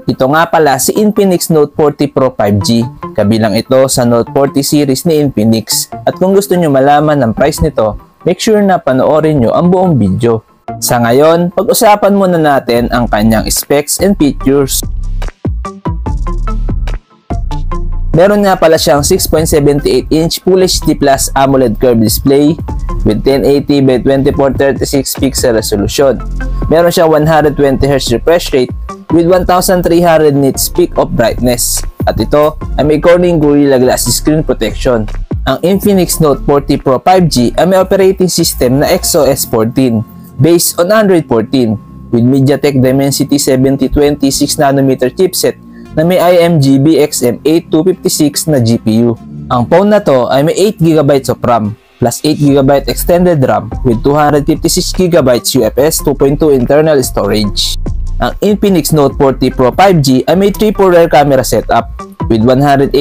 Ito nga pala si Infinix Note 40 Pro 5G. Kabilang ito sa Note 40 series ni Infinix. At kung gusto nyo malaman ang price nito, make sure na panoorin nyo ang buong video. Sa ngayon, pag-usapan muna natin ang kanyang specs and features. Meron nga pala siyang 6.78-inch Full HD Plus AMOLED curved display with 1080 by 2436 pixel resolution. Meron siyang 120Hz refresh rate with 1300 nits peak of brightness. At ito ay may Corning Gorilla Glass screen protection. Ang Infinix Note 40 Pro 5G ay may operating system na XOS 14 based on Android 14 with MediaTek Dimensity 7020 6nm chipset na may IMG BXM8256 na GPU. Ang phone na to ay may 8GB of RAM plus 8GB extended RAM with 256GB UFS 2.2 internal storage. Ang Infinix Note 40 Pro 5G ay may triple rear camera setup with 108MP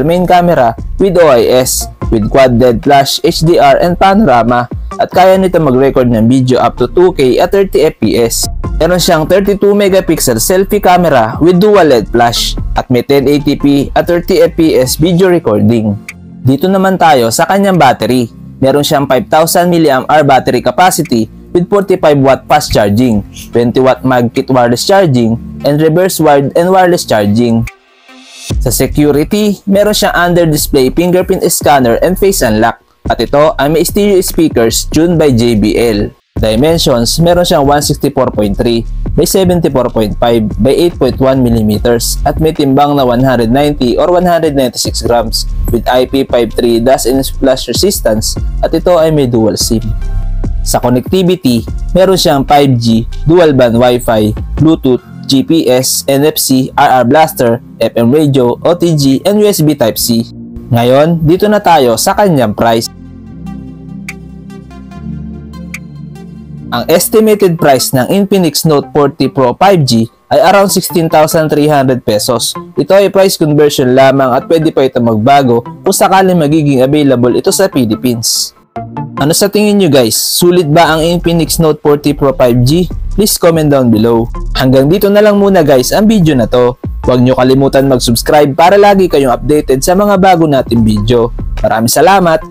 main camera with OIS with quad LED flash, HDR and panorama at kaya nito mag-record ng video up to 2K at 30fps. Meron siyang 32MP selfie camera with dual LED flash at may 1080p at 30fps video recording. Dito naman tayo sa kanyang battery. Meron siyang 5000 mAh battery capacity with 45W fast charging, 20W mag-kit wireless charging, and reverse wired and wireless charging. Sa security, meron siyang under-display fingerprint scanner and face unlock. At ito ay may stereo speakers tuned by JBL. Dimensions, meron siyang 164.3 by 74.5 by 8.1mm at may timbang na 190 or 196 grams with IP53 dust and splash resistance at ito ay may dual SIM. Sa connectivity, meron siyang 5G, dual band Wi-Fi, Bluetooth, GPS, NFC, RR Blaster, FM radio, OTG, and USB Type-C. Ngayon, dito na tayo sa kanyang price. Ang estimated price ng Infinix Note 40 Pro 5G ay around 16,300 pesos. Ito ay price conversion lamang at pwede pa ito magbago kung sakaling magiging available ito sa Philippines. Ano sa tingin nyo guys? Sulit ba ang Infinix Note 40 Pro 5G? Please comment down below. Hanggang dito na lang muna guys ang video na to. Huwag nyo kalimutan mag-subscribe para lagi kayong updated sa mga bago nating video. Maraming salamat!